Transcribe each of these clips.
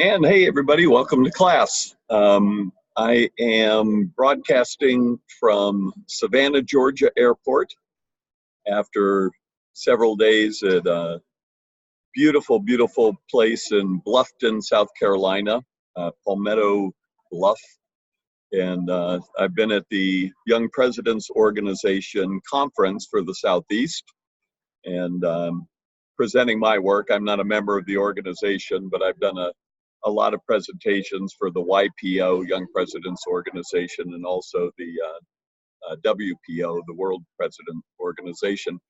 And hey, everybody, welcome to class. I am broadcasting from Savannah, Georgia Airport after several days at a beautiful, beautiful place in Bluffton, South Carolina, Palmetto Bluff. And I've been at the Young Presidents Organization conference for the Southeast and presenting my work. I'm not a member of the organization, but I've done a lot of presentations for the YPO, Young Presidents Organization, and also the WPO, the World President Organization.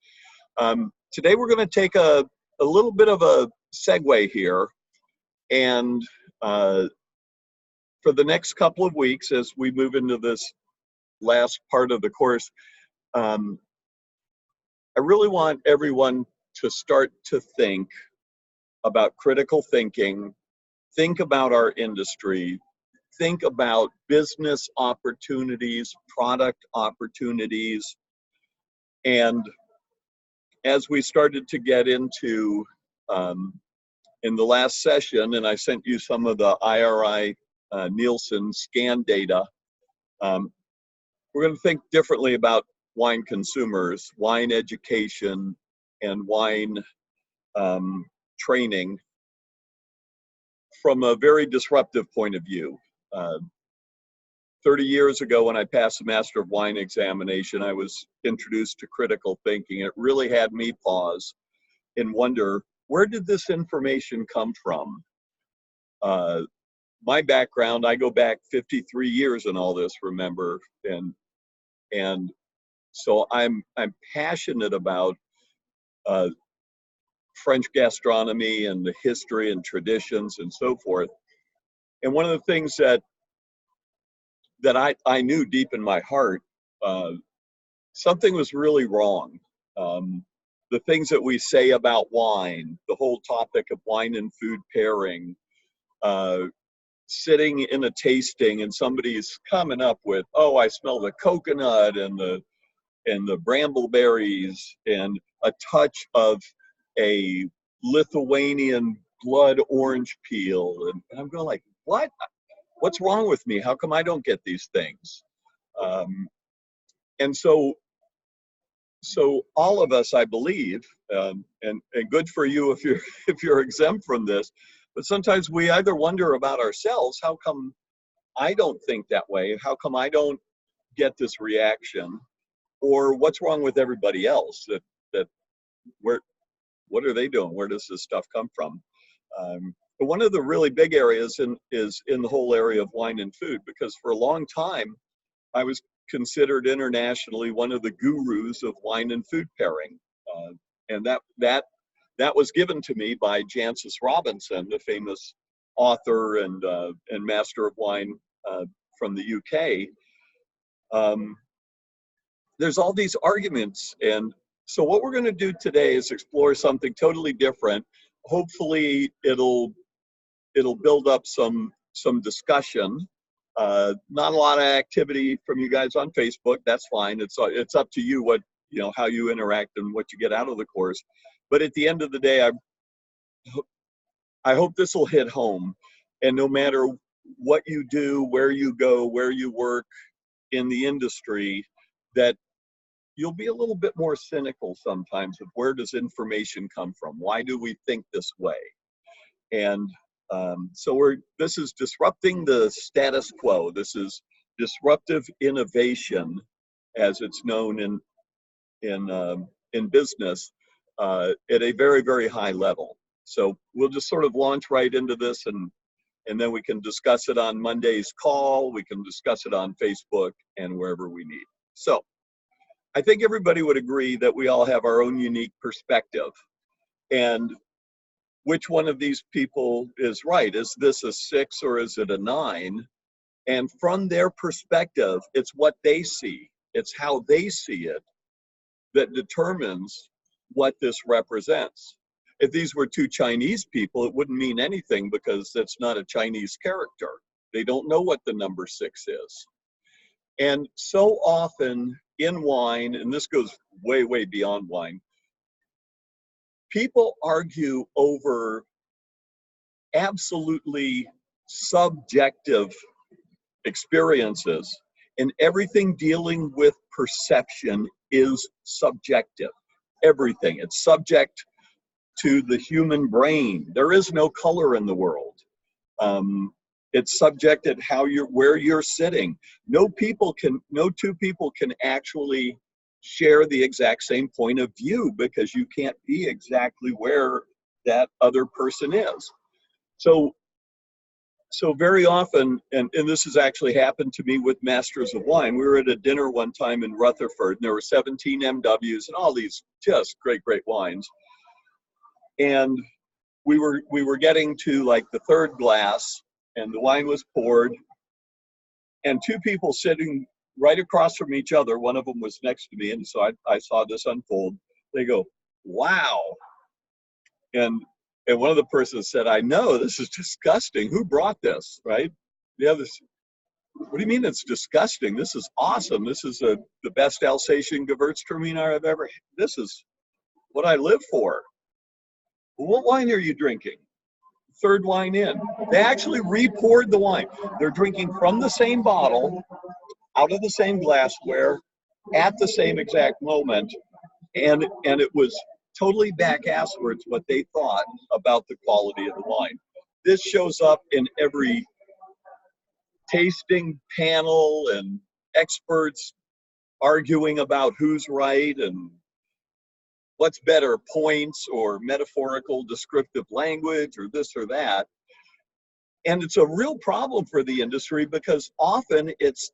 Today we're going to take a little bit of a segue here, and for the next couple of weeks, as we move into this last part of the course, I really want everyone to start to think about critical thinking, think about our industry, think about business opportunities, product opportunities. And as we started to get into in the last session, and I sent you some of the IRI Nielsen scan data, we're going to think differently about wine consumers, wine education, and wine training from a very disruptive point of view. 30 years ago, when I passed the Master of Wine examination, I was introduced to critical thinking. It really had me pause and wonder, where did this information come from? My background, I go back 53 years in all this, remember, and so I'm passionate about French gastronomy and the history and traditions and so forth. And one of the things that I knew deep in my heart, something was really wrong. The things that we say about wine, the whole topic of wine and food pairing, sitting in a tasting and somebody's coming up with, oh, I smell the coconut and the brambleberries and a touch of a Lithuanian blood orange peel. And I'm going like, what? What's wrong with me? How come I don't get these things? And so all of us, I believe, and good for you if you're exempt from this, but sometimes we either wonder about ourselves, how come I don't think that way? How come I don't get this reaction? Or what's wrong with everybody else? What are they doing? Where does this stuff come from? But one of the really big areas is in the whole area of wine and food, because for a long time, I was considered internationally one of the gurus of wine and food pairing. And that was given to me by Jancis Robinson, the famous author and master of wine from the UK. There's all these arguments, and so what we're going to do today is explore something totally different. Hopefully it'll build up some discussion. Not a lot of activity from you guys on Facebook. That's fine. It's up to you how you interact and what you get out of the course. But at the end of the day, I hope this will hit home. And no matter what you do, where you go, where you work in the industry, that you'll be a little bit more cynical sometimes of where does information come from? Why do we think this way? And so this is disrupting the status quo. This is disruptive innovation, as it's known in business, at a very, very high level. So we'll just sort of launch right into this, and then we can discuss it on Monday's call. We can discuss it on Facebook and wherever we need. So I think everybody would agree that we all have our own unique perspective. And which one of these people is right? Is this a 6 or is it a 9? And from their perspective, it's what they see. It's how they see it that determines what this represents. If these were two Chinese people, it wouldn't mean anything because that's not a Chinese character. They don't know what the number 6 is. And so often in wine, and this goes way, way beyond wine, people argue over absolutely subjective experiences, and everything dealing with perception is subjective. Everything. It's subject to the human brain. There is no color in the world. It's subjected where you're sitting. No two people can actually share the exact same point of view because you can't be exactly where that other person is. So very often, and this has actually happened to me with Masters of Wine. We were at a dinner one time in Rutherford, and there were 17 MWs and all these just great wines. And we were getting to like the third glass, and the wine was poured, and two people sitting right across from each other, one of them was next to me, and so I saw this unfold. They go, "Wow." And one of the persons said, "I know, this is disgusting. Who brought this?" Right? The others, "What do you mean it's disgusting? This is awesome. This is the best Alsatian Gewürztraminer I've ever, this is what I live for." "Well, what wine are you drinking?" Third wine in. They actually re-poured the wine. They're drinking from the same bottle, out of the same glassware, at the same exact moment, and it was totally back-asswards what they thought about the quality of the wine. This shows up in every tasting panel and experts arguing about who's right and what's better, points or metaphorical descriptive language or this or that. And it's a real problem for the industry because often it's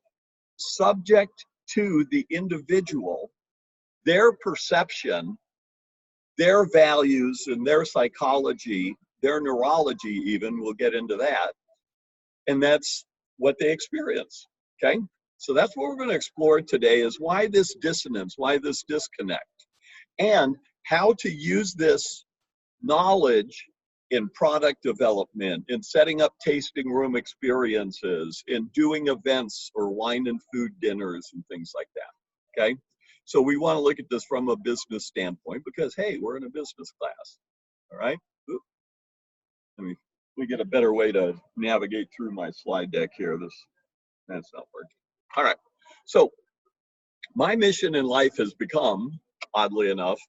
subject to the individual, their perception, their values and their psychology, their neurology even, we'll get into that. And that's what they experience, okay? So that's what we're going to explore today, is why this dissonance, why this disconnect, and how to use this knowledge in product development, in setting up tasting room experiences, in doing events or wine and food dinners and things like that, okay? So we want to look at this from a business standpoint because, hey, we're in a business class, all right? Oop. Let me get a better way to navigate through my slide deck here. That's not working. All right, so my mission in life has become, oddly enough,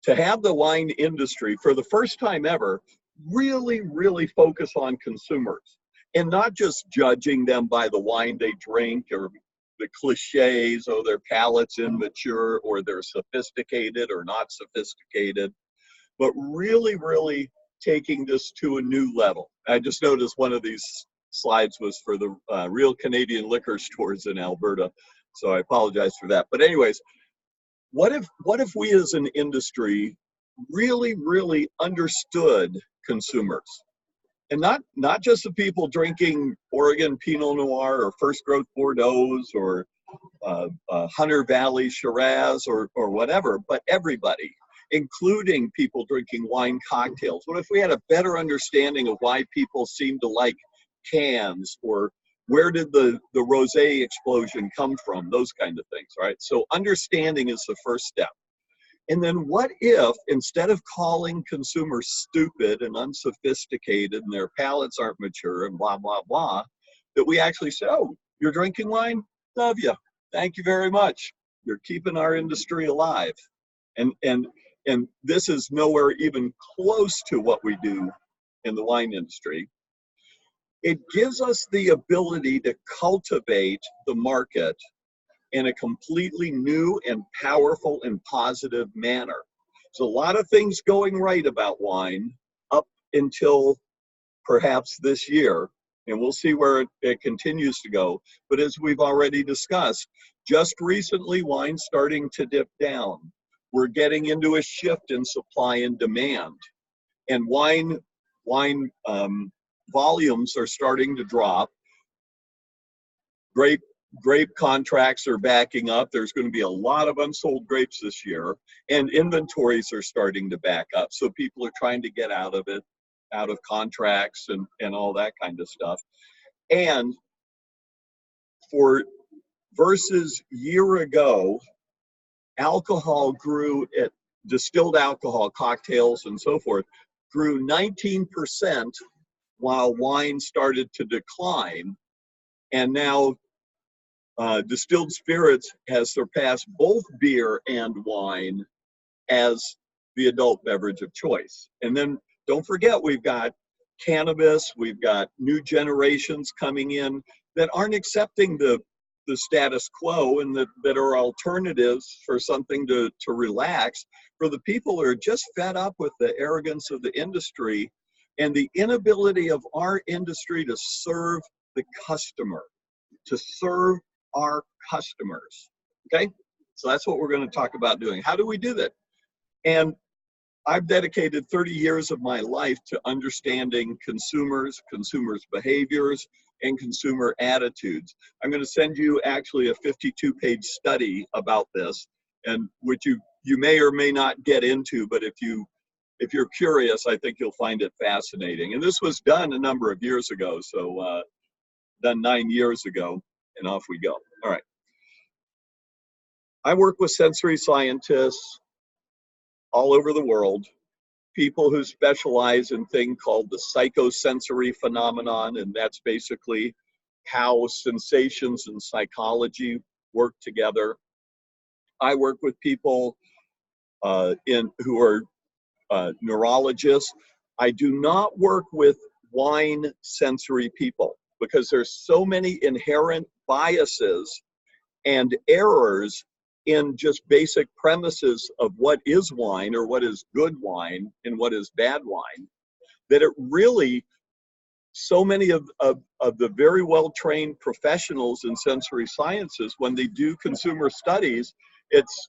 to have the wine industry, for the first time ever, really focus on consumers and not just judging them by the wine they drink or the cliches, oh, their palate's immature or they're sophisticated or not sophisticated, but really taking this to a new level. I just noticed one of these slides was for the real Canadian liquor stores in Alberta, so I apologize for that. But anyways, what if we as an industry really understood consumers, and not just the people drinking Oregon Pinot Noir or First Growth Bordeaux's or Hunter Valley Shiraz or whatever, but everybody, including people drinking wine cocktails. What if we had a better understanding of why people seem to like cans, or where did the rosé explosion come from, those kind of things, right? So understanding is the first step. And then what if, instead of calling consumers stupid and unsophisticated and their palates aren't mature and blah, blah, blah, that we actually say, oh, you're drinking wine? Love you. Thank you very much. You're keeping our industry alive. And this is nowhere even close to what we do in the wine industry. It gives us the ability to cultivate the market in a completely new and powerful and positive manner. There's a lot of things going right about wine up until perhaps this year, and we'll see where it continues to go. But as we've already discussed, just recently wine's starting to dip down. We're getting into a shift in supply and demand, and wine volumes are starting to drop. Grape contracts are backing up. There's going to be a lot of unsold grapes this year, and inventories are starting to back up. So people are trying to get out of it, out of contracts and all that kind of stuff. And versus year ago, alcohol grew at distilled alcohol, cocktails and so forth, grew 19% while wine started to decline. And now distilled spirits has surpassed both beer and wine as the adult beverage of choice. And then don't forget, we've got cannabis, we've got new generations coming in that aren't accepting the status quo and that are alternatives for something to relax. For the people who are just fed up with the arrogance of the industry and the inability of our industry to serve the customer, to serve our customers. Okay, so that's what we're going to talk about doing. How do we do that? And I've dedicated 30 years of my life to understanding consumers behaviors, and consumer attitudes. I'm going to send you actually a 52-page study about this, and which you may or may not get into, but if you're curious, I think you'll find it fascinating. And this was done a number of years ago, so done 9 years ago, and off we go. All right. I work with sensory scientists all over the world, people who specialize in thing called the psychosensory phenomenon, and that's basically how sensations and psychology work together. I work with people who are neurologists. I do not work with wine sensory people because there's so many inherent biases and errors in just basic premises of what is wine or what is good wine and what is bad wine, that it really, so many of the very well-trained professionals in sensory sciences, when they do consumer studies, it's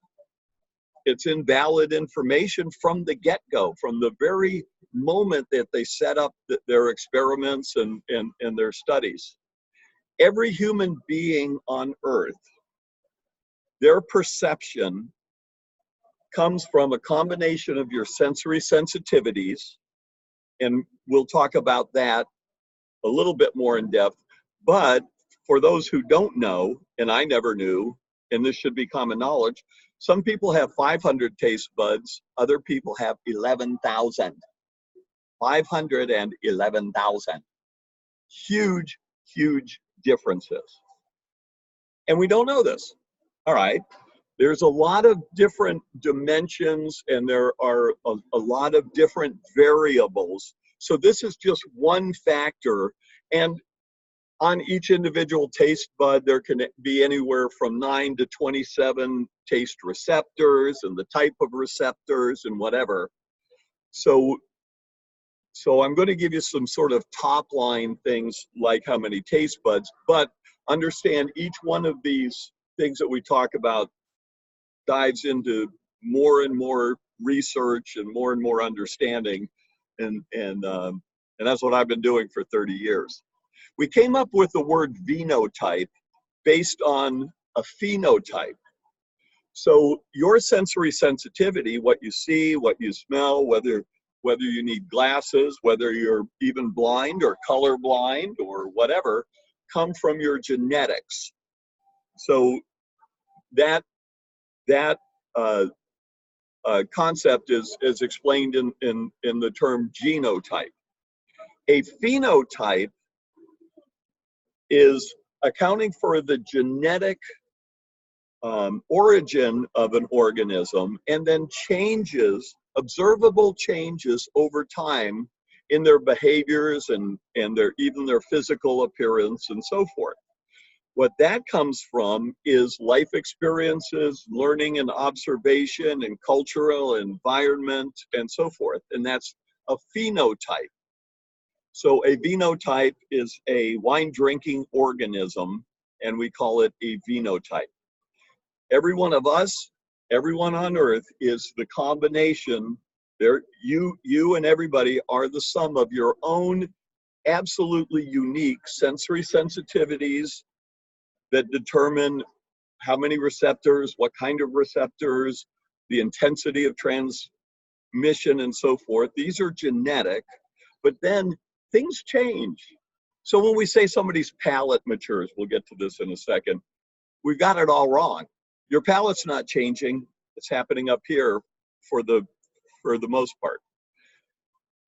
invalid information from the get-go, from the very moment that they set up their experiments and their studies. Every human being on earth, their perception comes from a combination of your sensory sensitivities, and we'll talk about that a little bit more in depth. But for those who don't know, and I never knew, and this should be common knowledge, some people have 500 taste buds, other people have 11,000. 500 and 11,000. Huge, huge differences. And we don't know this. All right. There's a lot of different dimensions and there are a lot of different variables. So this is just one factor. And on each individual taste bud, there can be anywhere from 9 to 27 taste receptors and the type of receptors and whatever. So I'm going to give you some sort of top line things like how many taste buds, but understand each one of these things that we talk about dives into more and more research and more understanding, and that's what I've been doing for 30 years. We came up with the word phenotype based on a phenotype. So your sensory sensitivity, what you see, what you smell, whether you need glasses, whether you're even blind or colorblind or whatever, come from your genetics. So that concept is explained in the term genotype. A phenotype is accounting for the genetic origin of an organism and then changes, observable changes over time in their behaviors and even their physical appearance and so forth. What that comes from is life experiences, learning and observation and cultural environment and so forth. And that's a phenotype. So a phenotype is a wine drinking organism and we call it a phenotype. Every one of us, everyone on earth is the combination. You and everybody are the sum of your own absolutely unique sensory sensitivities that determine how many receptors, what kind of receptors, the intensity of transmission and so forth. These are genetic, but then things change. So when we say somebody's palate matures, we'll get to this in a second, we've got it all wrong. Your palate's not changing. It's happening up here for the most part.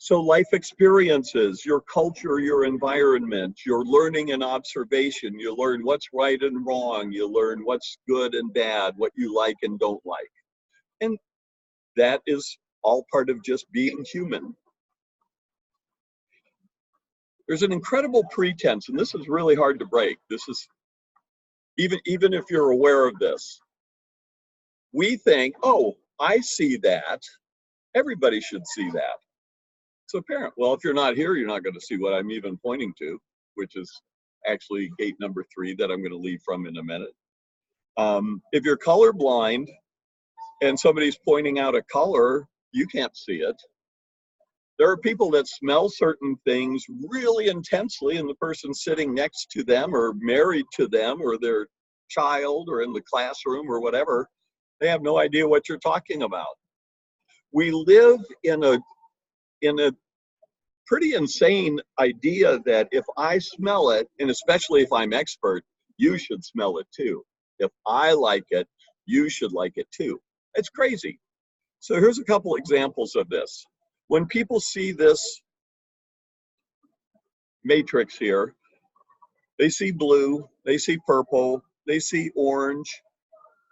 So life experiences, your culture, your environment, your learning and observation, you learn what's right and wrong, you learn what's good and bad, what you like and don't like. And that is all part of just being human. There's an incredible pretense, and this is really hard to break. This is, even if you're aware of this, we think, oh, I see that. Everybody should see that. It's apparent. Well, if you're not here, you're not going to see what I'm even pointing to, which is actually gate number 3 that I'm going to leave from in a minute. If you're colorblind and somebody's pointing out a color, you can't see it. There are people that smell certain things really intensely, and the person sitting next to them or married to them or their child or in the classroom or whatever, they have no idea what you're talking about. We live in a pretty insane idea that if I smell it, and especially if I'm expert, you should smell it too. If I like it, you should like it too. It's crazy. So here's a couple examples of this. When people see this matrix here, they see blue, they see purple, they see orange,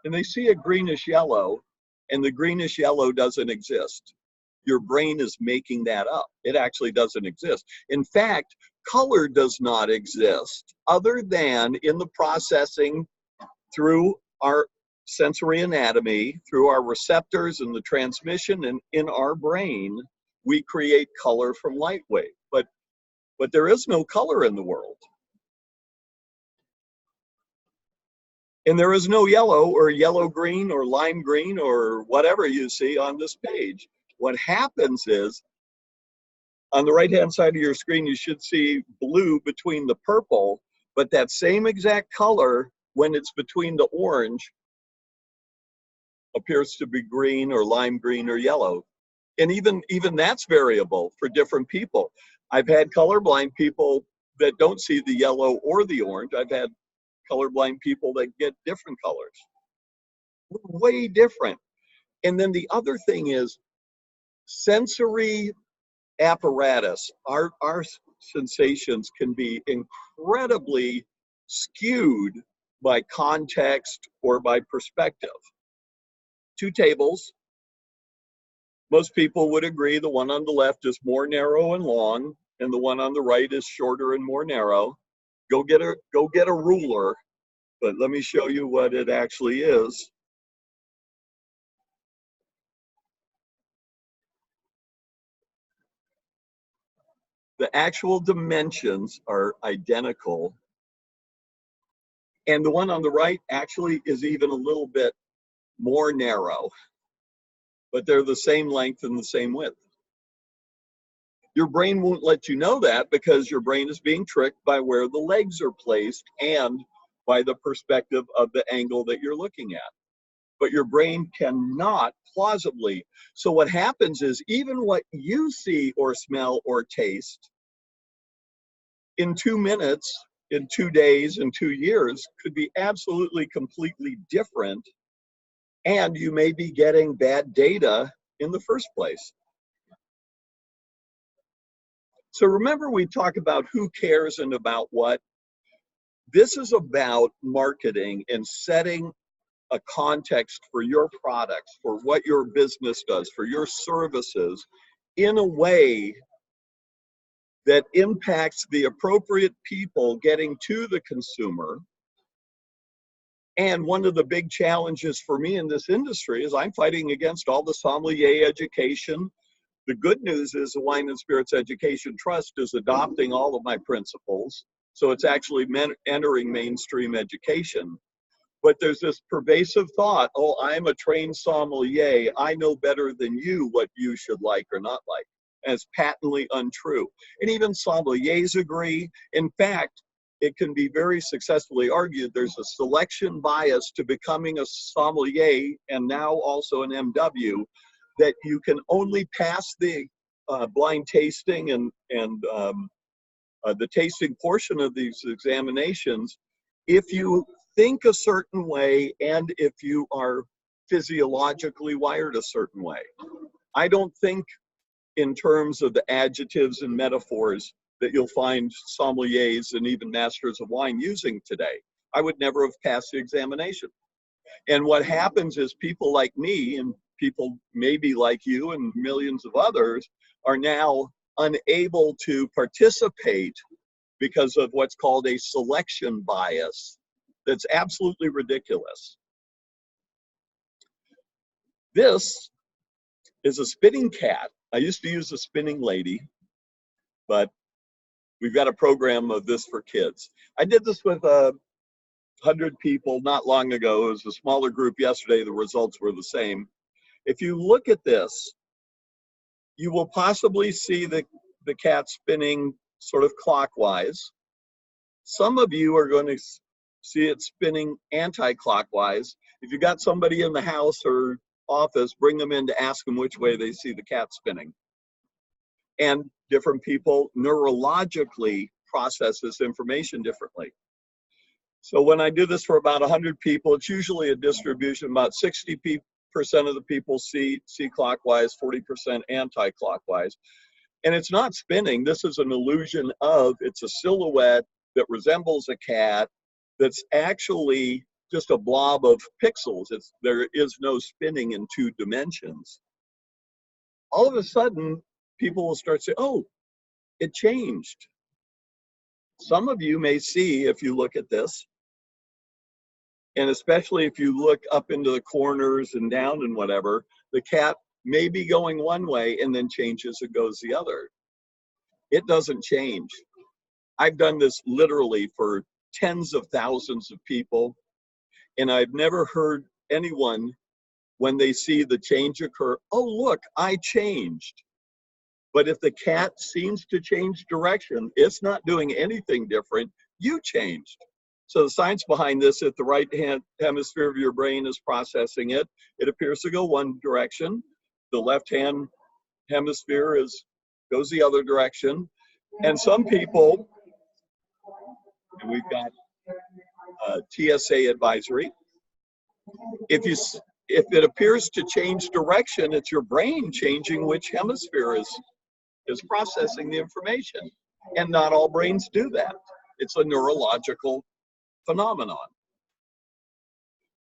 and they see a greenish yellow, and the greenish yellow doesn't exist. Your brain is making that up. It actually doesn't exist. In fact, color does not exist other than in the processing through our sensory anatomy, through our receptors and the transmission, and in our brain, we create color from light wave. But there is no color in the world. And there is no yellow or yellow-green or lime-green or whatever you see on this page. What happens is, on the right-hand side of your screen, you should see blue between the purple, but that same exact color, when it's between the orange, appears to be green or lime green or yellow. And even that's variable for different people. I've had colorblind people that don't see the yellow or the orange. I've had colorblind people that get different colors. We're way different. And then the other thing is sensory apparatus. Our sensations can be incredibly skewed by context or by perspective. 2 tables. Most people would agree the one on the left is more narrow and long, and the one on the right is shorter and more narrow. Go get a ruler, but let me show you what it actually is. The actual dimensions are identical, and the one on the right actually is even a little bit more narrow, but they're the same length and the same width. Your brain won't let you know that because your brain is being tricked by where the legs are placed and by the perspective of the angle that you're looking at. But your brain cannot plausibly. So what happens is even what you see or smell or taste in 2 minutes, in 2 days, in 2 years could be absolutely completely different, and you may be getting bad data in the first place. So remember, we talk about who cares and about what. This is about marketing and setting a context for your products, for what your business does, for your services, in a way that impacts the appropriate people getting to the consumer. And one of the big challenges for me in this industry is I'm fighting against all the sommelier education. The good news is the Wine and Spirits Education Trust is adopting all of my principles. So it's actually entering mainstream education. But there's this pervasive thought, oh, I'm a trained sommelier. I know better than you what you should like or not like. And it's patently untrue. And even sommeliers agree. In fact, it can be very successfully argued there's a selection bias to becoming a sommelier and now also an MW, that you can only pass the blind tasting and the tasting portion of these examinations if you think a certain way and if you are physiologically wired a certain way. I don't think in terms of the adjectives and metaphors that you'll find sommeliers and even masters of wine using today. I would never have passed the examination. And what happens is people like me and people maybe like you and millions of others are now unable to participate because of what's called a selection bias that's absolutely ridiculous. This is a spinning cat. I used to use a spinning lady, but we've got a program of this for kids. I did this with 100 people not long ago. It was a smaller group yesterday. The results were the same. If you look at this, you will possibly see the cat spinning sort of clockwise. Some of you are going to see it spinning anti-clockwise. If you got somebody in the house or office, bring them in to ask them which way they see the cat spinning. And different people neurologically process this information differently. So when I do this for about 100 people, it's usually a distribution. About 60% of the people see clockwise, 40% anti-clockwise. And it's not spinning. This is an illusion of, it's a silhouette that resembles a cat that's actually just a blob of pixels. There is no spinning in 2 dimensions. All of a sudden, people will start saying, oh, it changed. Some of you may see, if you look at this, and especially if you look up into the corners and down and whatever, the cat may be going one way and then changes and goes the other. It doesn't change. I've done this literally for tens of thousands of people, and I've never heard anyone, when they see the change occur, oh, look, I changed. But if the cat seems to change direction, it's not doing anything different, you changed. So the science behind this, if the right hemisphere of your brain is processing it, it appears to go one direction. The left hand hemisphere goes the other direction. And some people, and we've got TSA advisory, if it appears to change direction, it's your brain changing which hemisphere is processing the information. And not all brains do that. It's a neurological phenomenon.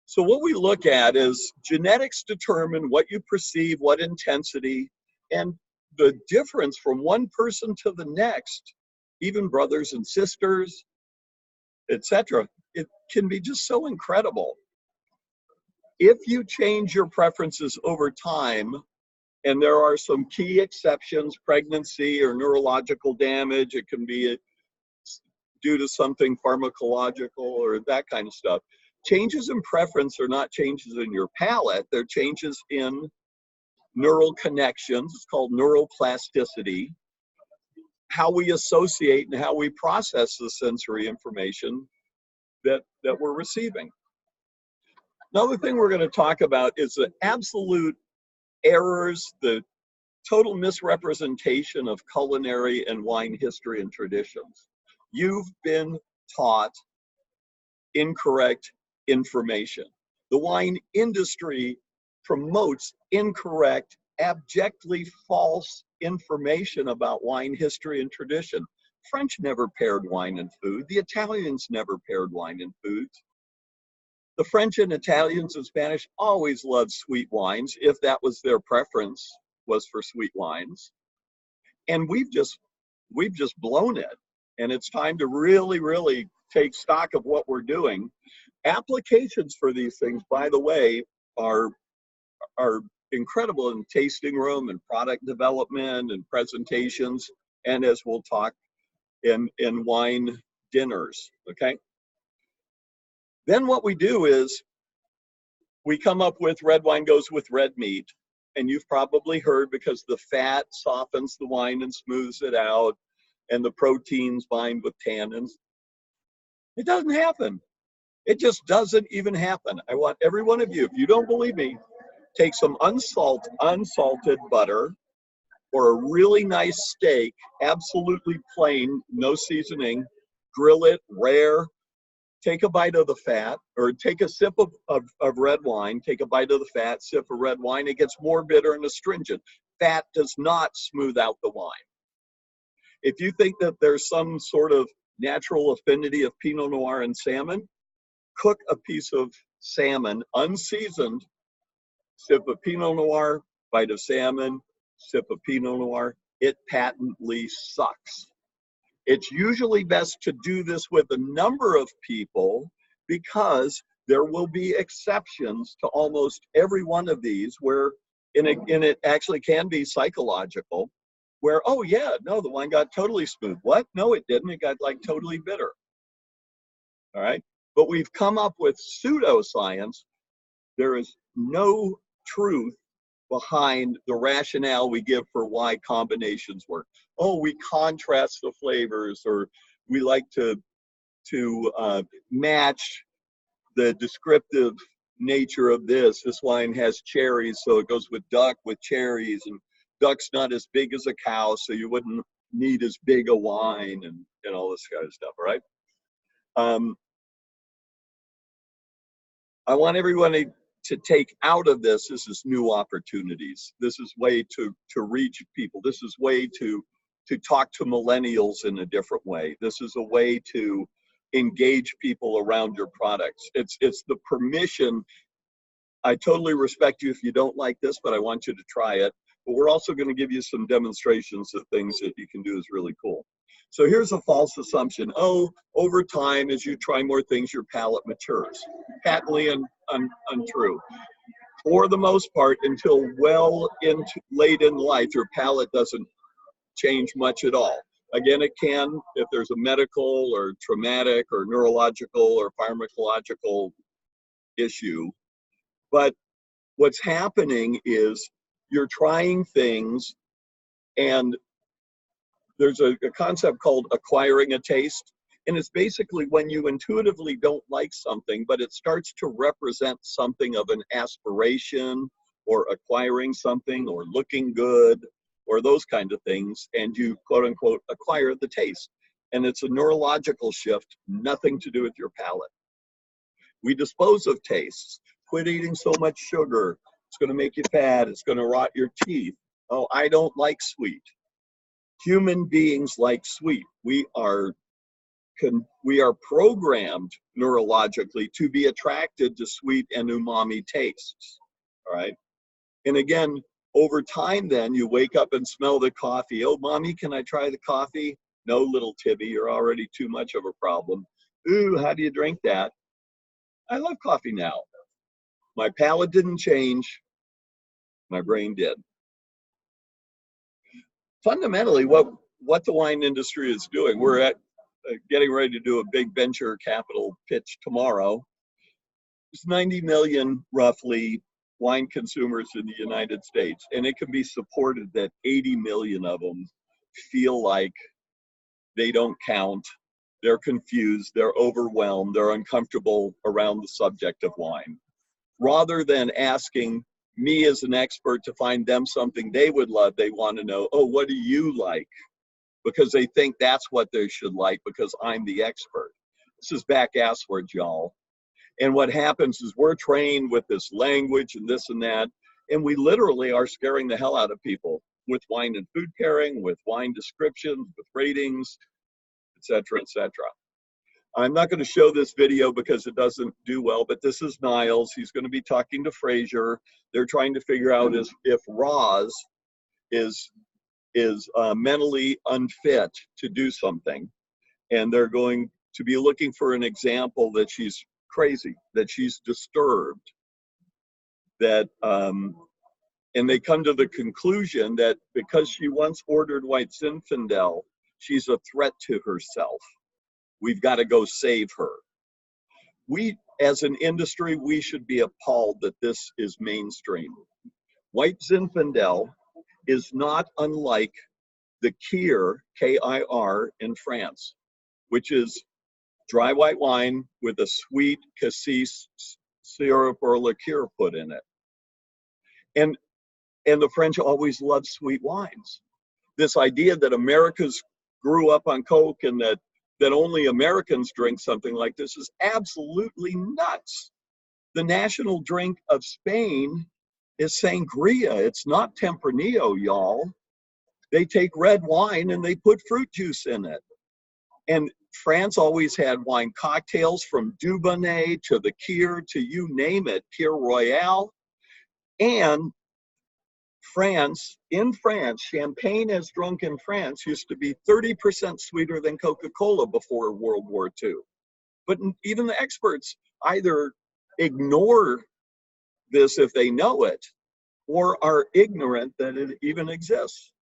So what we look at is genetics determine what you perceive, what intensity, and the difference from one person to the next, even brothers and sisters, etc. It can be just so incredible. If you change your preferences over time, and there are some key exceptions, pregnancy or neurological damage, it can be due to something pharmacological or that kind of stuff. Changes in preference are not changes in your palate, they're changes in neural connections. It's called neuroplasticity. How we associate and how we process the sensory information that we're receiving. Another thing we're going to talk about is the absolute errors, the total misrepresentation of culinary and wine history and traditions. You've been taught incorrect information. The wine industry promotes incorrect, abjectly false information about wine history and tradition. French never paired wine and food. The Italians never paired wine and foods. The French and Italians and Spanish always loved sweet wines, if that was their preference, was for sweet wines. And we've just blown it. And it's time to really, really take stock of what we're doing. Applications for these things, by the way, are incredible in tasting room and product development and presentations, and as we'll talk, in wine dinners, okay? Then what we do is we come up with red wine goes with red meat, and you've probably heard, because the fat softens the wine and smooths it out, and the proteins bind with tannins. It doesn't happen. It just doesn't even happen. I want every one of you, if you don't believe me, take some unsalted butter or a really nice steak, absolutely plain, no seasoning, grill it rare, take a bite of the fat, or take a sip of red wine, take a bite of the fat, sip of red wine, it gets more bitter and astringent. fat does not smooth out the wine. If you think that there's some sort of natural affinity of Pinot Noir and salmon, cook a piece of salmon unseasoned, sip of Pinot Noir, bite of salmon, sip of Pinot Noir. It patently sucks. It's usually best to do this with a number of people because there will be exceptions to almost every one of these where, and it actually can be psychological, where, oh yeah, no, the wine got totally smooth. What? No, it didn't. It got like totally bitter. All right. But we've come up with pseudoscience. There is no truth behind the rationale we give for why combinations work. Oh, we contrast the flavors, or we like to match the descriptive nature of this. This wine has cherries, so it goes with duck with cherries, and duck's not as big as a cow, so you wouldn't need as big a wine, and all this kind of stuff, all right? I want everyone to take out of this is new opportunities. This is way to reach people. This is way to talk to millennials in a different way. This is a way to engage people around your products. It's the permission. I totally respect you if you don't like this, but I want you to try it. But we're also going to give you some demonstrations of things that you can do is really cool. So here's a false assumption. Oh, over time, as you try more things, your palate matures. Patently untrue. For the most part, until well into late in life, your palate doesn't change much at all. Again, it can if there's a medical or traumatic or neurological or pharmacological issue. But what's happening is you're trying things, and there's a concept called acquiring a taste. And it's basically when you intuitively don't like something, but it starts to represent something of an aspiration or acquiring something or looking good or those kind of things, and you quote unquote acquire the taste. And it's a neurological shift, nothing to do with your palate. We dispose of tastes. Quit eating so much sugar. It's going to make you fat. It's going to rot your teeth. Oh, I don't like sweet. Human beings like sweet. We are programmed neurologically to be attracted to sweet and umami tastes. All right. And again, over time, then you wake up and smell the coffee. Oh, mommy, can I try the coffee? No, little Tibby, you're already too much of a problem. Ooh, how do you drink that? I love coffee now. My palate didn't change. My brain did. Fundamentally, what the wine industry is doing, we're at getting ready to do a big venture capital pitch tomorrow. There's 90 million, roughly, wine consumers in the United States, and it can be supported that 80 million of them feel like they don't count, they're confused, they're overwhelmed, they're uncomfortable around the subject of wine. Rather than asking me as an expert to find them something they would love, they want to know, oh, what do you like? Because they think that's what they should like because I'm the expert. This is back-asswards, y'all. And what happens is we're trained with this language and this and that, and we literally are scaring the hell out of people with wine and food pairing, with wine descriptions, with ratings, et cetera, et cetera. I'm not going to show this video because it doesn't do well, but this is Niles. He's going to be talking to Fraser. They're trying to figure out if Roz is mentally unfit to do something. And they're going to be looking for an example that she's crazy, that she's disturbed, that, and they come to the conclusion that because she once ordered White Zinfandel, she's a threat to herself. We've got to go save her. We, as an industry, we should be appalled that this is mainstream. White Zinfandel is not unlike the Kir, K-I-R, in France, which is dry white wine with a sweet cassis syrup or liqueur put in it. And the French always loved sweet wines. This idea that Americans grew up on Coke and that only Americans drink something like this is absolutely nuts. The national drink of Spain is sangria. It's not Tempranillo, y'all. They take red wine and they put fruit juice in it. And France always had wine cocktails from Dubonnet to the Kir to you name it, Kir Royale. And in France, champagne as drunk in France used to be 30% sweeter than Coca-Cola before World War II. But even the experts either ignore this if they know it, or are ignorant that it even exists.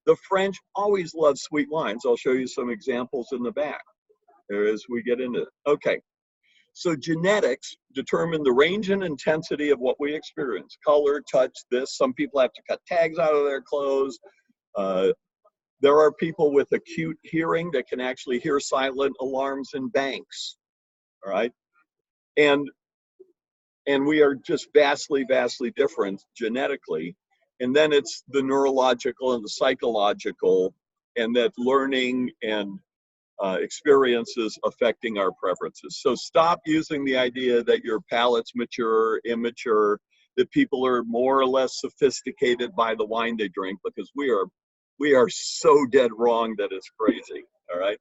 The French always love sweet wines. I'll show you some examples in the back as we get into it. Okay, so genetics determine the range and intensity of what we experience. Color, touch, this. Some people have to cut tags out of their clothes. There are people with acute hearing that can actually hear silent alarms in banks, all right? And we are just vastly, vastly different genetically. And then it's the neurological and the psychological, and that learning and experiences affecting our preferences. So stop using the idea that your palate's mature, immature, that people are more or less sophisticated by the wine they drink, because we are so dead wrong that it's crazy, all right?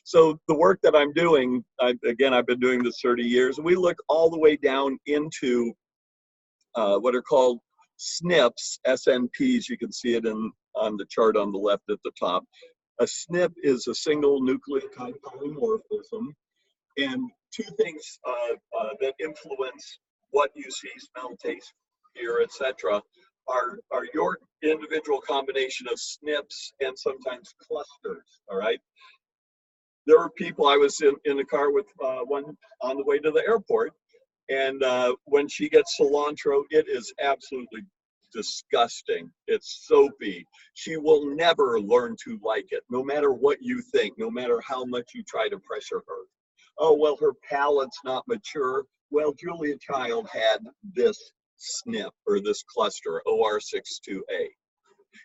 So the work that I'm doing, I've been doing this 30 years, and we look all the way down into what are called Snips, SNPs. You can see it on the chart on the left at the top. A SNP is a single nucleotide polymorphism, and two things that influence what you see, smell, taste, hear, etc., are your individual combination of SNPs and sometimes clusters, all right? There were people, I was in the car with one on the way to the airport, and when she gets cilantro, it is absolutely disgusting. It's soapy. She will never learn to like it, no matter what you think, no matter how much you try to pressure her. Oh, well, her palate's not mature. Well, Julia Child had this SNP, or this cluster, OR62A.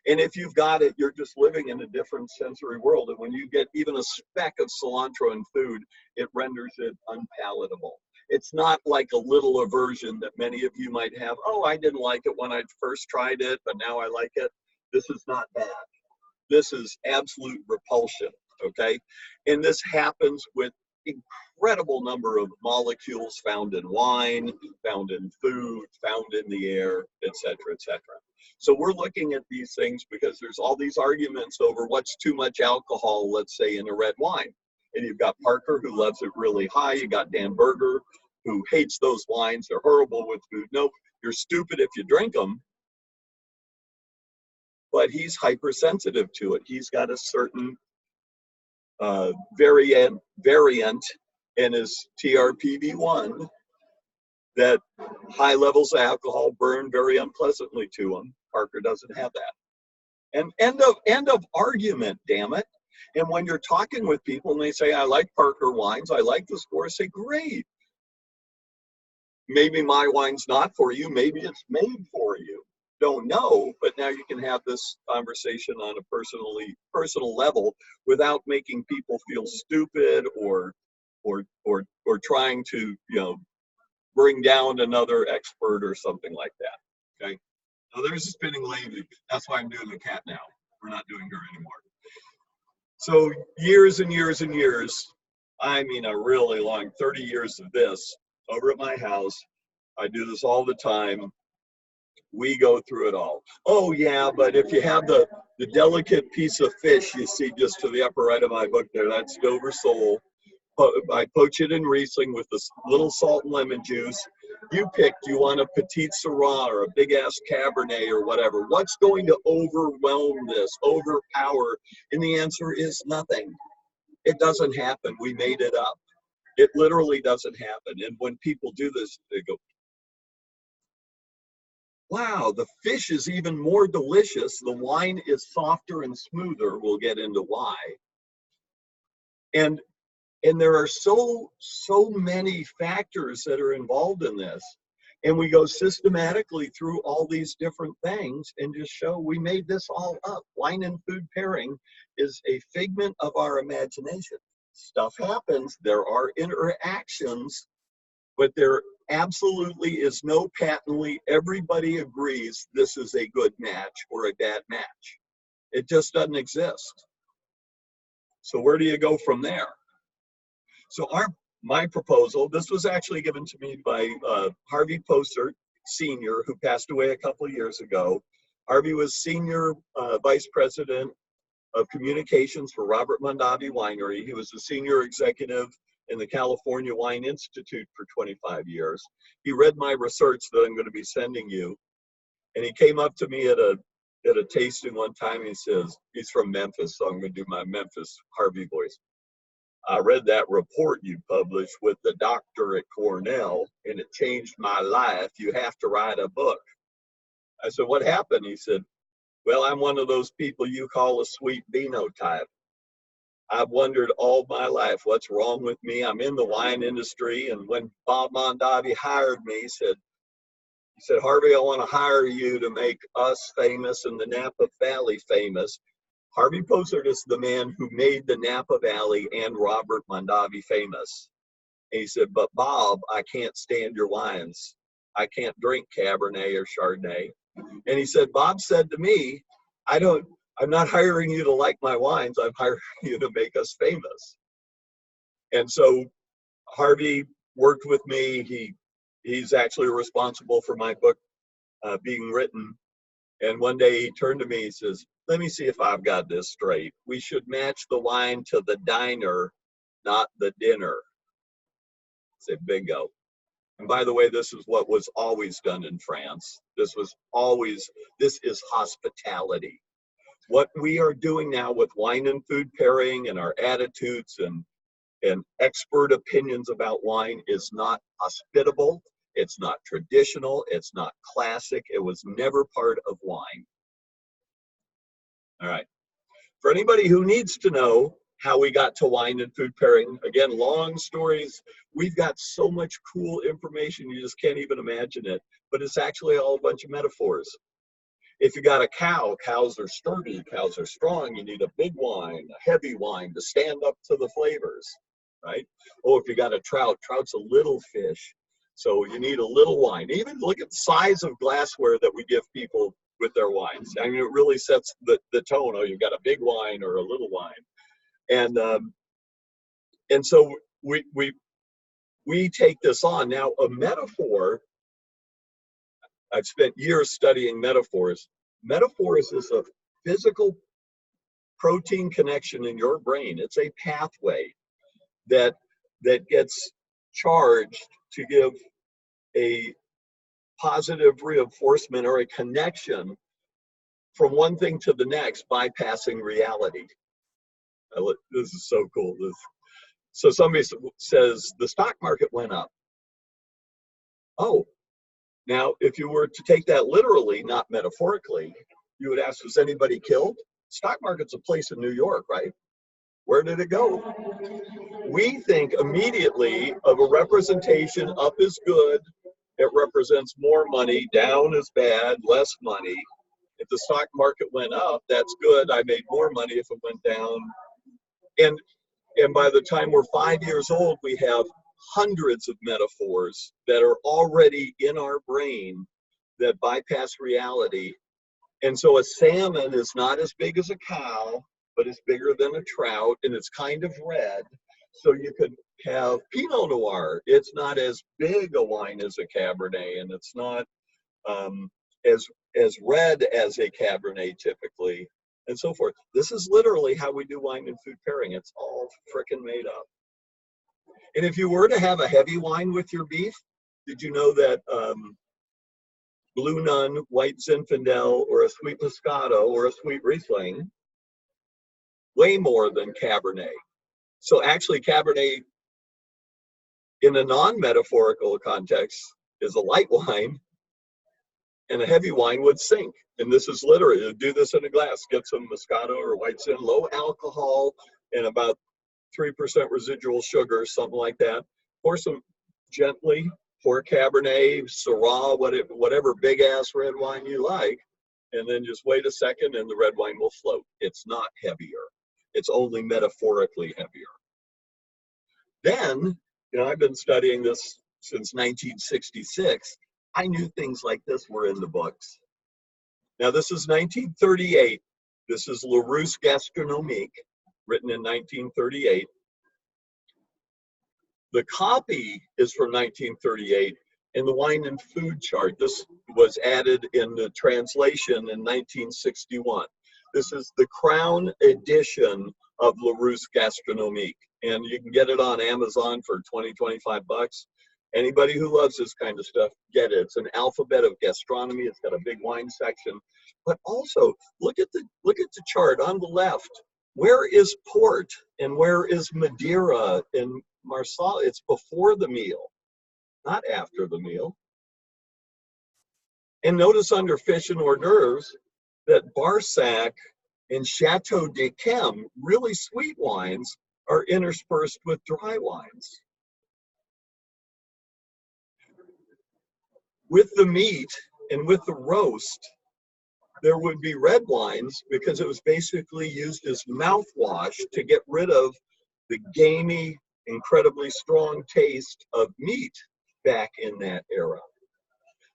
And if you've got it, you're just living in a different sensory world. And when you get even a speck of cilantro in food, it renders it unpalatable. It's not like a little aversion that many of you might have. Oh, I didn't like it when I first tried it, but now I like it. This is not bad. This is absolute repulsion, okay? And this happens with incredible number of molecules found in wine, found in food, found in the air, et cetera, et cetera. So we're looking at these things because there's all these arguments over what's too much alcohol, let's say, in a red wine. And you've got Parker, who loves it really high. You got Dan Berger, who hates those wines. They're horrible with food. Nope, you're stupid if you drink them. But he's hypersensitive to it. He's got a certain variant in his TRPV1 that high levels of alcohol burn very unpleasantly to him. Parker doesn't have that. And end of argument, damn it. And when you're talking with people and they say, I like Parker wines, I like the score, say, great. Maybe my wine's not for you, maybe it's made for you. Don't know, but now you can have this conversation on a personal level without making people feel stupid or trying to, bring down another expert or something like that. Okay. Now there's a spinning lady. That's why I'm doing the cat now. We're not doing her anymore. So years and years and years, I mean a really long 30 years of this over at my house. I do this all the time. We go through it all. Oh yeah, but if you have the delicate piece of fish you see just to the upper right of my book there, that's Dover sole. I poach it in Riesling with this little salt and lemon juice. You pick, do you want a petite Syrah or a big ass Cabernet or whatever? What's going to overwhelm this, overpower? And the answer is nothing. It doesn't happen. We made it up. It literally doesn't happen. And when people do this, they go, wow, the fish is even more delicious. The wine is softer and smoother. We'll get into why. And there are so many factors that are involved in this. And we go systematically through all these different things and just show we made this all up. Wine and food pairing is a figment of our imagination. Stuff happens, there are interactions, but they're absolutely is no patently, everybody agrees this is a good match or a bad match. It just doesn't exist. So where do you go from there? So my proposal, this was actually given to me by Harvey Posert, Sr., who passed away a couple of years ago. Harvey was Senior Vice President of Communications for Robert Mondavi Winery. He was a Senior Executive in the California Wine Institute for 25 years. He read my research that I'm going to be sending you, and he came up to me at a tasting one time. He says, he's from Memphis, so I'm going to do my Memphis Harvey voice. I read that report you published with the doctor at Cornell, and it changed my life. You have to write a book. I said, what happened? He said, well, I'm one of those people you call a sweet phenotype. I've wondered all my life, what's wrong with me? I'm in the wine industry, and when Bob Mondavi hired me, he said, Harvey, I want to hire you to make us famous and the Napa Valley famous. Harvey Posert is the man who made the Napa Valley and Robert Mondavi famous. And he said, but Bob, I can't stand your wines. I can't drink Cabernet or Chardonnay. And he said, Bob said to me, I'm not hiring you to like my wines. I'm hiring you to make us famous. And so Harvey worked with me. He's actually responsible for my book being written. And one day he turned to me, he says, let me see if I've got this straight. We should match the wine to the diner, not the dinner. I said, bingo. And by the way, this is what was always done in France. This is hospitality. What we are doing now with wine and food pairing and our attitudes and expert opinions about wine is not hospitable. It's not traditional. It's not classic. It was never part of wine. All right. For anybody who needs to know how we got to wine and food pairing, again, long stories. We've got so much cool information, you just can't even imagine it. But it's actually all a bunch of metaphors. If you got a cow, cows are sturdy, cows are strong. You need a big wine, a heavy wine to stand up to the flavors, right? Oh, if you got a trout, trout's a little fish. So you need a little wine. Even look at the size of glassware that we give people with their wines. I mean, it really sets the tone. Oh, you've got a big wine or a little wine. And so we take this on. Now, a metaphor, I've spent years studying metaphors. Metaphors is a physical protein connection in your brain. It's a pathway that gets charged to give a positive reinforcement or a connection from one thing to the next, bypassing reality. This is so cool. So somebody says the stock market went up. Oh, now if you were to take that literally, not metaphorically, you would ask, was anybody killed? Stock market's a place in New York, right? Where did it go? We think immediately of a representation. Up is good. It represents more money. Down is bad, less money. If the stock market went up, that's good. I made more money. If it went down. And by the time we're 5 years old, we have hundreds of metaphors that are already in our brain that bypass reality. And so a salmon is not as big as a cow, but it's bigger than a trout, and it's kind of red. So you could have Pinot Noir. It's not as big a wine as a Cabernet, and it's not as red as a Cabernet typically, and so forth. This is literally how we do wine and food pairing. It's all frickin' made up. And if you were to have a heavy wine with your beef, did you know that Blue Nun, White Zinfandel, or a sweet Moscato, or a sweet Riesling weigh more than Cabernet? So actually Cabernet, in a non-metaphorical context, is a light wine, and a heavy wine would sink. And this is literally, do this in a glass, get some Moscato or White Zin, low alcohol, and about 3% residual sugar, something like that. Pour some gently, pour Cabernet, Syrah, whatever big ass red wine you like, and then just wait a second and the red wine will float. It's not heavier. It's only metaphorically heavier. Then, I've been studying this since 1966, I knew things like this were in the books. Now, this is 1938. This is Larousse Gastronomique, written in 1938. The copy is from 1938 in the wine and food chart. This was added in the translation in 1961. This is the Crown edition of Larousse Gastronomique, and you can get it on Amazon for 20, 25 bucks. Anybody who loves this kind of stuff, get it. It's an alphabet of gastronomy. It's got a big wine section, but also look at the chart on the left. Where is port and where is Madeira and Marsala? It's before the meal, not after the meal. And notice under fish and hors d'oeuvres that Barsac and Chateau d'Yquem, really sweet wines, are interspersed with dry wines. With the meat and with the roast, there would be red wines because it was basically used as mouthwash to get rid of the gamey, incredibly strong taste of meat back in that era.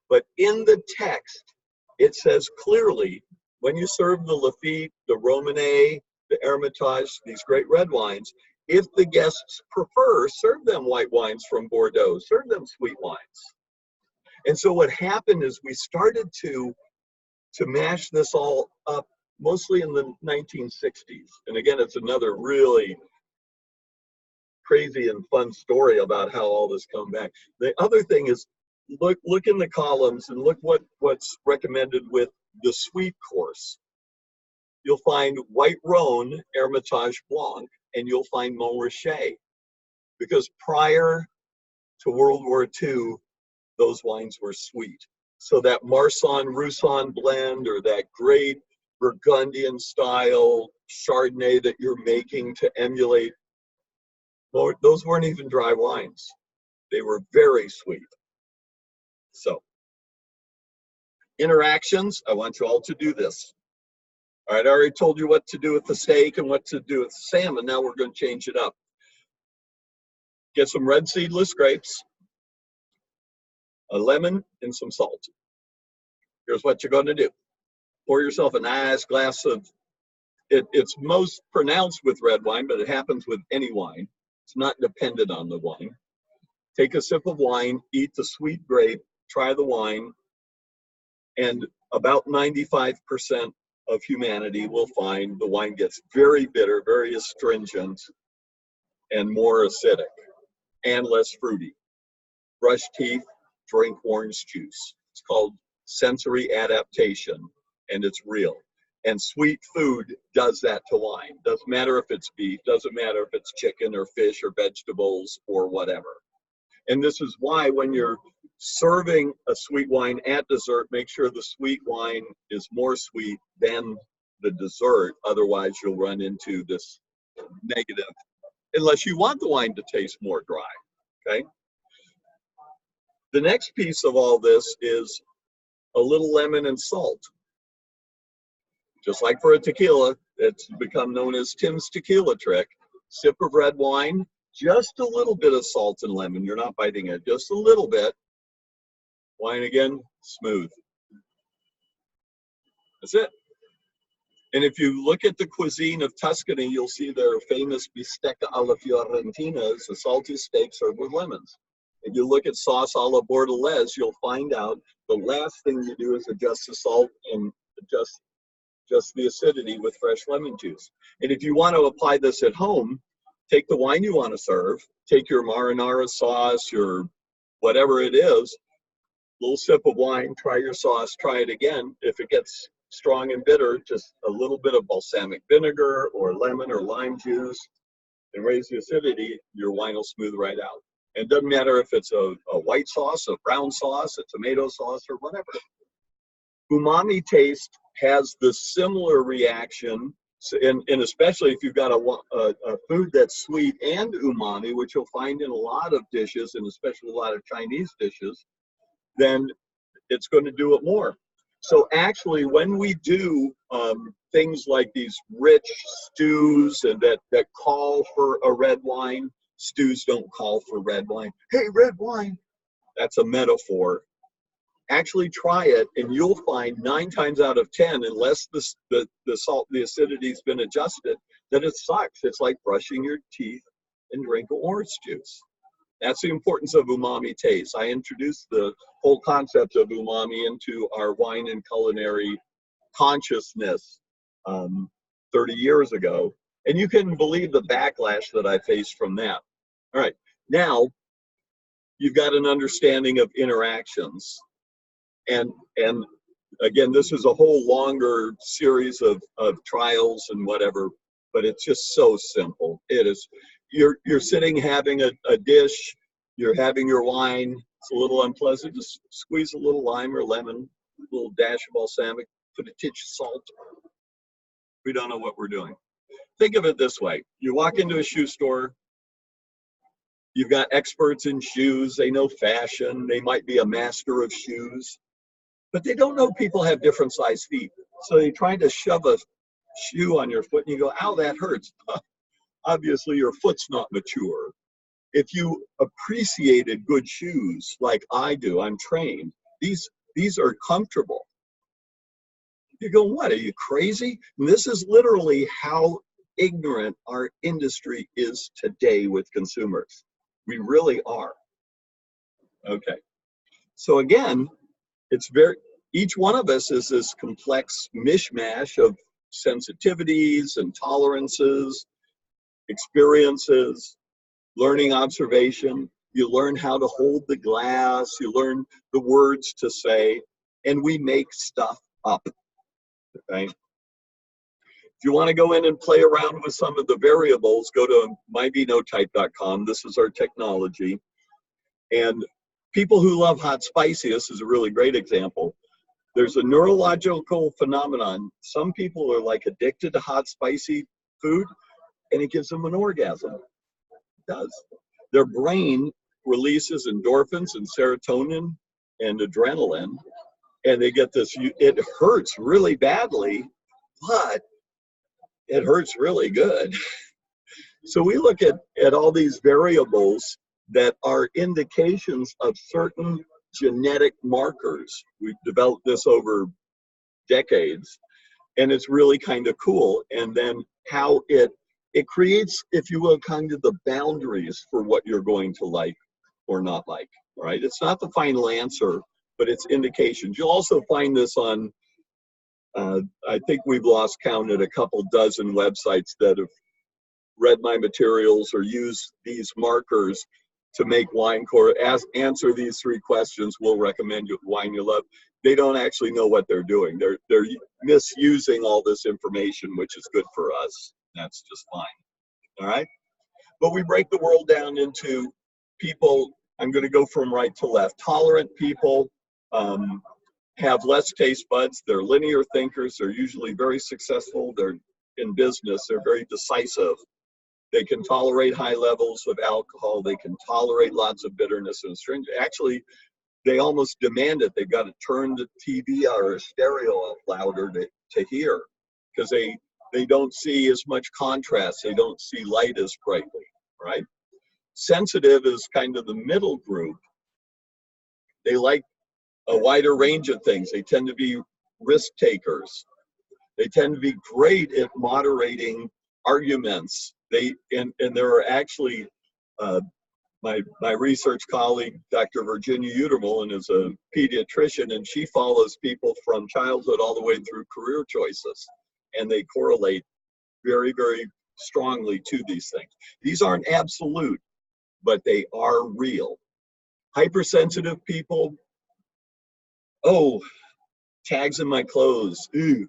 But in the text, it says clearly, when you serve the Lafite, the Romanée, the Hermitage, these great red wines, if the guests prefer, serve them white wines from Bordeaux, serve them sweet wines. And so what happened is we started to mash this all up, mostly in the 1960s. And again, it's another really crazy and fun story about how all this come back. The other thing is, look in the columns and look what's recommended with the sweet course. You'll find White Rhone, Hermitage Blanc, and you'll find Montrachet. Because prior to World War II, those wines were sweet. So that Marsanne-Roussanne blend, or that great Burgundian style Chardonnay that you're making to emulate, those weren't even dry wines. They were very sweet. So, interactions, I want you all to do this. All right, I already told you what to do with the steak and what to do with the salmon. Now we're going to change it up. Get some red seedless grapes, a lemon, and some salt. Here's what you're going to do. Pour yourself a nice glass of, it's most pronounced with red wine, but it happens with any wine. It's not dependent on the wine. Take a sip of wine, eat the sweet grape, try the wine, and about 95% of humanity will find the wine gets very bitter, very astringent, and more acidic, and less fruity. Brush teeth, drink orange juice. It's called sensory adaptation, and it's real. And sweet food does that to wine. Doesn't matter if it's beef, doesn't matter if it's chicken or fish or vegetables or whatever. And this is why when you're serving a sweet wine at dessert, make sure the sweet wine is more sweet than the dessert. Otherwise, you'll run into this negative, unless you want the wine to taste more dry, okay? The next piece of all this is a little lemon and salt. Just like for a tequila, it's become known as Tim's tequila trick. Sip of red wine, just a little bit of salt and lemon. You're not biting it, just a little bit. Wine again, smooth. That's it. And if you look at the cuisine of Tuscany, you'll see their famous bistecca alla fiorentina is a salty steak served with lemons. If you look at sauce alla bordelaise, you'll find out the last thing you do is adjust the salt and adjust the acidity with fresh lemon juice. And if you want to apply this at home, take the wine you want to serve, take your marinara sauce, your whatever it is, little sip of wine, try your sauce, try it again. If it gets strong and bitter, just a little bit of balsamic vinegar or lemon or lime juice and raise the acidity, your wine will smooth right out. And it doesn't matter if it's a white sauce, a brown sauce, a tomato sauce, or whatever. Umami taste has the similar reaction, and especially if you've got a food that's sweet and umami, which you'll find in a lot of dishes, and especially a lot of Chinese dishes, then it's going to do it more. So actually, when we do things like these rich stews and that call for a red wine, stews don't call for red wine. Hey, red wine. That's a metaphor. Actually try it, and you'll find 9 times out of 10, unless the salt, the acidity's been adjusted, that it sucks. It's like brushing your teeth and drink orange juice. That's the importance of umami taste. I introduced the whole concept of umami into our wine and culinary consciousness 30 years ago. And you can believe the backlash that I faced from that. All right, now you've got an understanding of interactions. And again, this is a whole longer series of trials and whatever, but it's just so simple. It is, you're sitting having a dish, you're having your wine, it's a little unpleasant, just squeeze a little lime or lemon, a little dash of balsamic, put a tinge of salt. We don't know what we're doing. Think of it this way. You walk into a shoe store, you've got experts in shoes, they know fashion, they might be a master of shoes, but they don't know people have different size feet. So they try to shove a shoe on your foot and you go, ow, that hurts. Obviously your foot's not mature. If you appreciated good shoes like I do, I'm trained, these are comfortable. You go, what, are you crazy? And this is literally how ignorant our industry is today with consumers. We really are. Okay. So again, it's each one of us is this complex mishmash of sensitivities and tolerances, experiences, learning observation. You learn how to hold the glass, you learn the words to say, and we make stuff up. Okay. If you want to go in and play around with some of the variables, go to mygenotype.com. This is our technology. And people who love hot spicy, this is a really great example. There's a neurological phenomenon. Some people are like addicted to hot spicy food, and it gives them an orgasm. It does. Their brain releases endorphins and serotonin and adrenaline, and they get this, it hurts really badly, but it hurts really good. So we look at all these variables that are indications of certain genetic markers. We've developed this over decades, and it's really kind of cool. And then how it creates, if you will, kind of the boundaries for what you're going to like or not like, right? It's not the final answer, but it's indications. You'll also find this on, I think we've lost count at a couple dozen websites that have read my materials or used these markers to make wine answer these 3 questions. We'll recommend you wine you love. They don't actually know what they're doing. They're misusing all this information, which is good for us. That's just fine. All right. But we break the world down into people. I'm going to go from right to left. Tolerant people have less taste buds. They're linear thinkers. They're usually very successful. They're in business. They're very decisive. They can tolerate high levels of alcohol. They can tolerate lots of bitterness and astringent. Actually, they almost demand it. They've got to turn the TV or a stereo up louder to hear, because they don't see as much contrast. They don't see light as brightly, right? Sensitive is kind of the middle group. They like a wider range of things. They tend to be risk takers. They tend to be great at moderating arguments. And there are actually, my research colleague, Dr. Virginia Utermel, is a pediatrician, and she follows people from childhood all the way through career choices. And they correlate very, very strongly to these things. These aren't absolute, but they are real. Hypersensitive people, oh, tags in my clothes, ooh,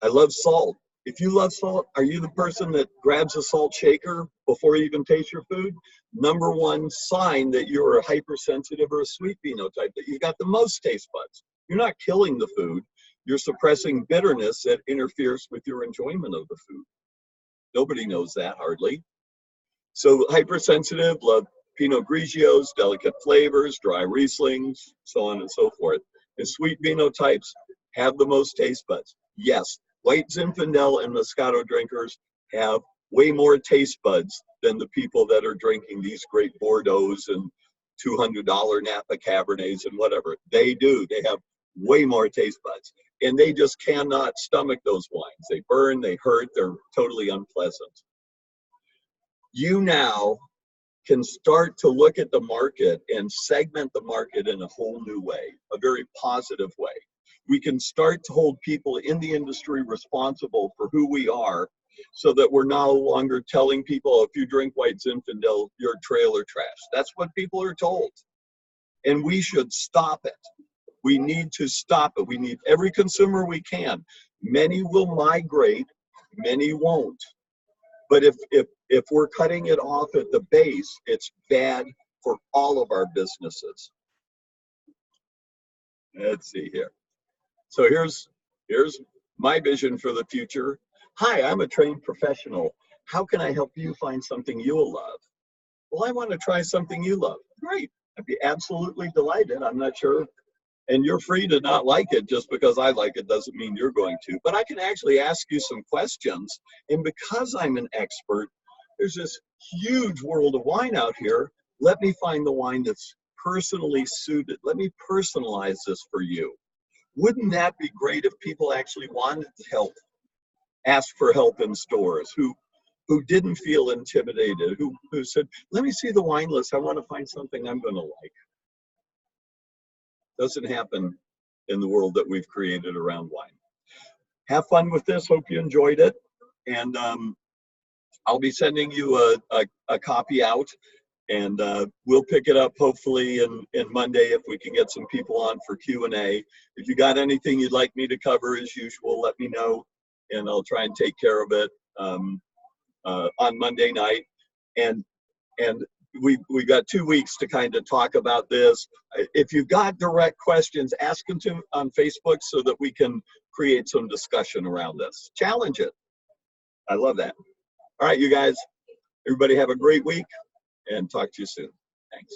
I love salt. If you love salt, are you the person that grabs a salt shaker before you even taste your food? Number 1 sign that you're a hypersensitive or a sweet phenotype, that you've got the most taste buds. You're not killing the food. You're suppressing bitterness that interferes with your enjoyment of the food. Nobody knows that, hardly. So hypersensitive, love Pinot Grigios, delicate flavors, dry Rieslings, so on and so forth. And sweet phenotypes have the most taste buds. Yes, white Zinfandel and Moscato drinkers have way more taste buds than the people that are drinking these great Bordeaux's and $200 Napa Cabernets and whatever. They do. They have way more taste buds. And they just cannot stomach those wines. They burn, they hurt, they're totally unpleasant. You now can start to look at the market and segment the market in a whole new way, a very positive way. We can start to hold people in the industry responsible for who we are, so that we're no longer telling people, if you drink White Zinfandel, you're trailer trash. That's what people are told. And we should stop it. We need to stop it. We need every consumer we can. Many will migrate, many won't. But if we're cutting it off at the base, it's bad for all of our businesses. Let's see here. So here's my vision for the future. Hi, I'm a trained professional. How can I help you find something you'll love? Well, I want to try something you love. Great. I'd be absolutely delighted. I'm not sure. And you're free to not like it. Just because I like it doesn't mean you're going to. But I can actually ask you some questions. And because I'm an expert, there's this huge world of wine out here. Let me find the wine that's personally suited. Let me personalize this for you. Wouldn't that be great if people actually wanted help, asked for help in stores, who didn't feel intimidated, who said, let me see the wine list. I want to find something I'm going to like. Doesn't happen in the world that we've created around wine. Have fun with this. Hope you enjoyed it. And I'll be sending you a copy out, and we'll pick it up hopefully in Monday if we can get some people on for Q&A. If you got anything you'd like me to cover, as usual, let me know, and I'll try and take care of it on Monday night. And we got 2 weeks to kind of talk about this. If you've got direct questions, ask them on Facebook so that we can create some discussion around this. Challenge it. I love that. All right, you guys, everybody have a great week, and talk to you soon. Thanks.